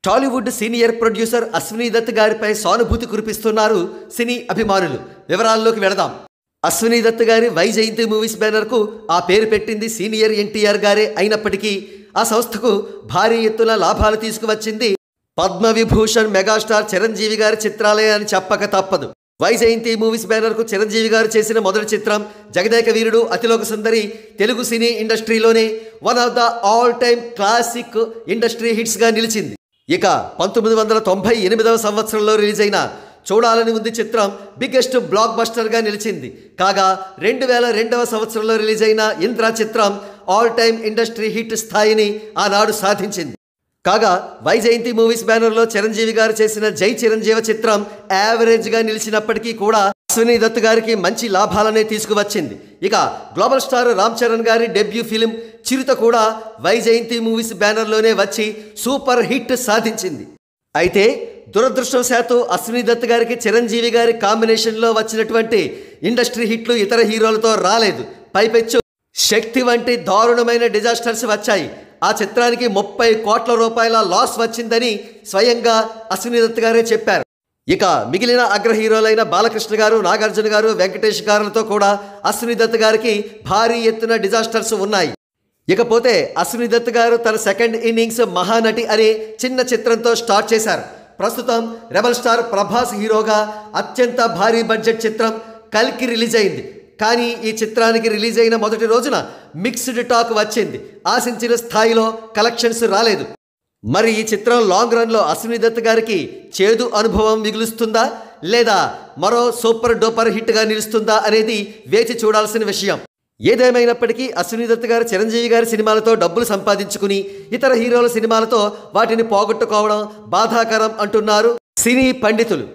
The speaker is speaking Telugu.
టాలీవుడ్ సీనియర్ ప్రొడ్యూసర్ అశ్విని దత్ గారిపై సానుభూతి కురిపిస్తున్నారు సినీ అభిమానులు. వివరాల్లోకి వెళదాం. అశ్విని దత్ గారి వైజయంతి మూవీస్ బ్యానర్కు ఆ పేరు పెట్టింది సీనియర్ ఎన్టీఆర్ గారే అయినప్పటికీ ఆ సంస్థకు భారీ ఎత్తున లాభాలు తీసుకువచ్చింది పద్మవిభూషణ్ మెగాస్టార్ చిరంజీవి గారి చిత్రాలే అని చెప్పక తప్పదు. వైజయంతి మూవీస్ బ్యానర్కు చిరంజీవి గారు చేసిన మొదటి చిత్రం జగదేక వీరుడు అతిలోక సుందరి తెలుగు సినీ ఇండస్ట్రీలోనే one of the all time classic industry హిట్స్గా నిలిచింది. ఇక 1998వ సంవత్సరంలో రిలీజ్ అయిన చూడాలని ఉంది చిత్రం బిగ్గెస్ట్ బ్లాక్ బస్టర్గా నిలిచింది. కాగా 2002వ సంవత్సరంలో రిలీజ్ అయిన ఇంద్ర చిత్రం ఆల్ టైమ్ ఇండస్ట్రీ హిట్ స్థాయిని ఆనాడు సాధించింది. కాగా వైజయంతి మూవీస్ బ్యానర్లో చిరంజీవి గారు చేసిన జై చిరంజీవ చిత్రం యావరేజ్గా నిలిచినప్పటికీ కూడా అశ్విని దత్ గారికి మంచి లాభాలనే తీసుకువచ్చింది. ఇక గ్లోబల్ స్టార్ రామ్ చరణ్ గారి డెబ్యూ ఫిలిం చిరుత కూడా వైజయంతి మూవీస్ బ్యానర్లోనే వచ్చి సూపర్ హిట్ సాధించింది. అయితే దురదృష్టవశాత్తు అశ్విని దత్ గారికి చిరంజీవి గారి కాంబినేషన్లో వచ్చినటువంటి ఇండస్ట్రీ హిట్లు ఇతర హీరోలతో రాలేదు. పైపెచ్చు శక్తి వంటి దారుణమైన డిజాస్టర్స్ వచ్చాయి. ఆ చిత్రానికి 30 కోట్ల రూపాయల లాస్ వచ్చిందని స్వయంగా అశ్విని దత్ గారే చెప్పారు. ఇక మిగిలిన అగ్ర హీరోలైన బాలకృష్ణ గారు, నాగార్జున గారు, వెంకటేష్ గారులతో కూడా అశ్విని దత్ గారికి భారీ ఎత్తున డిజాస్టర్స్ ఉన్నాయి. ఇకపోతే అశ్విని దత్ గారు తన సెకండ్ ఇన్నింగ్స్ మహానటి అనే చిన్న చిత్రంతో స్టార్ట్ చేశారు. ప్రస్తుతం రెబల్ స్టార్ ప్రభాస్ హీరోగా అత్యంత భారీ బడ్జెట్ చిత్రం కల్కి రిలీజ్ అయింది. కానీ ఈ చిత్రానికి రిలీజ్ అయిన మొదటి రోజున మిక్స్డ్ టాక్ వచ్చింది. ఆశించిన స్థాయిలో కలెక్షన్స్ రాలేదు. మరి ఈ చిత్రం లాంగ్ రన్లో అశ్విని దత్ గారికి చేదు అనుభవం మిగులుస్తుందా లేదా మరో సూపర్ డూపర్ హిట్గా నిలుస్తుందా అనేది వేచి చూడాల్సిన విషయం. ఏదేమైనప్పటికీ అశ్విని దత్ గారు చిరంజీవి గారి సినిమాలతో డబ్బులు సంపాదించుకుని ఇతర హీరోల సినిమాలతో వాటిని పోగొట్టుకోవడం బాధాకరం అంటున్నారు సినీ పండితులు.